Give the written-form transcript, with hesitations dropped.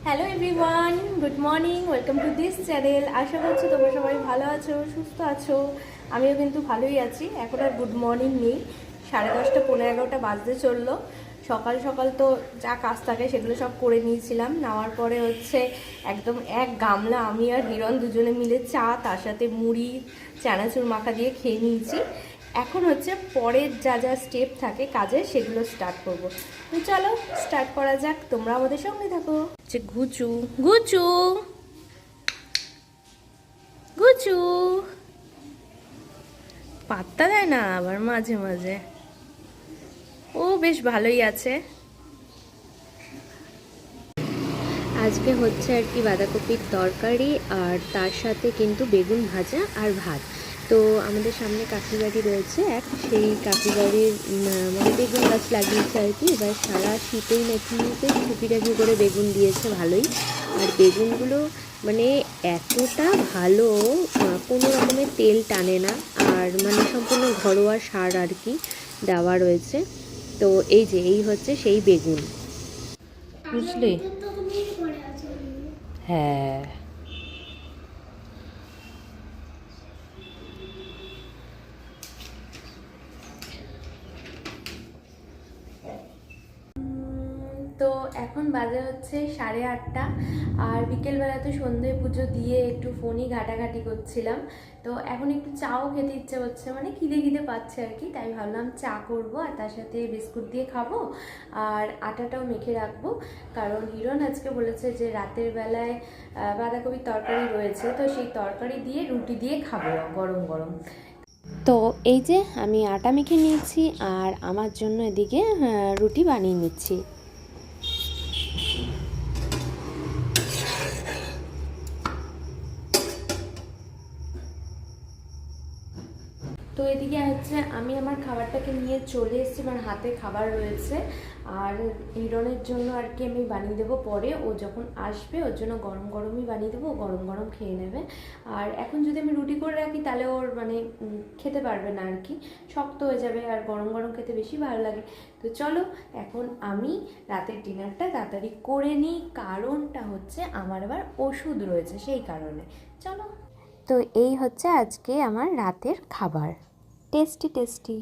Hello everyone, good morning, welcome to this channel. আশা করছি তোমরা সবাই ভালো আছো, সুস্থ আছো। আমিও কিন্তু ভালোই আছি। এখন আর গুড মর্নিং নেই, 10:30 11:30 বাজতে চললো। সকাল সকাল তো যা কাজ থাকে সেগুলো সব করে নিয়েছিলাম। নেওয়ার পরে হচ্ছে একদম এক গামলা আমি আর হিরণ দুজনে মিলে চা, তার সাথে মুড়ি চানাচুর মাখা দিয়ে খেয়ে নিয়েছি। এখন হচ্ছে পরের যা যা স্টেপ থাকে কাজে সেগুলো স্টার্ট করব। তো চলো স্টার্ট করা যাক, তোমরা আমাদের সঙ্গে থাকো। যে গুচু গুচু গুচু পাত্তা দেয় না আবার মাঝে মাঝে। ও বেশ ভালোই আছে। আজকে হচ্ছে আর কি বাঁধাকপির তরকারি, আর তার সাথে কিন্তু বেগুন ভাজা আর ভাত। তো আমাদের সামনে কাকিবাড়ি রয়েছে এক, সেই কাকিবাড়ির মানে বেগুন গাছ লাগিয়েছে আর কি। এবার সারা শীতেই নাকি বেশ টুপিটাকি করে বেগুন দিয়েছে ভালোই। আর বেগুনগুলো মানে এতটা ভালো, কোনো রকমের তেল টানে না, আর মানে সম্পূর্ণ ঘরোয়া সার আর কি দেওয়া রয়েছে। তো এই যে এই হচ্ছে সেই বেগুন, বুঝলি? হ্যাঁ, তো এখন বাজে হচ্ছে 8:30, আর বিকেলবেলা তো সন্ধে পুজো দিয়ে একটু ফোনই ঘাটাঘাটি করছিলাম। তো এখন একটু চাও খেতে ইচ্ছে করছে, মানে খিদে খিদে পাচ্ছে আর কি। তাই ভাবলাম চা করব, আর তার সাথে বিস্কুট দিয়ে খাবো, আর আটাটাও মেখে রাখবো। কারণ হিরণ আজকে বলেছে যে রাতের বেলায় বাঁধাকপির তরকারি রয়েছে, তো সেই তরকারি দিয়ে রুটি দিয়ে খাবো গরম গরম। তো এই যে আমি আটা মেখে নিয়েছি, আর আমার জন্য এদিকে রুটি বানিয়ে নিচ্ছি। তো এদিকে হচ্ছে আমি আমার খাবারটাকে নিয়ে চলে এসেছি, আমার হাতে খাবার রয়েছে। আর হিরণের জন্য আর কি আমি বানিয়ে দেবো পরে, ও যখন আসবে ওর জন্য গরম গরমই বানিয়ে দেবো, গরম গরম খেয়ে নেবে। আর এখন যদি আমি রুটি করে রাখি তাহলে ওর মানে খেতে পারবে না আর কি, শক্ত হয়ে যাবে, আর গরম গরম খেতে বেশি ভালো লাগে। তো চলো এখন আমি রাতের ডিনারটা তাড়াতাড়ি করে নিই, কারণটা হচ্ছে আমার আবার ওষুধ রয়েছে সেই কারণে। চলো, তো এই হচ্ছে আজকে আমার রাতের খাবার। Tasty tasty.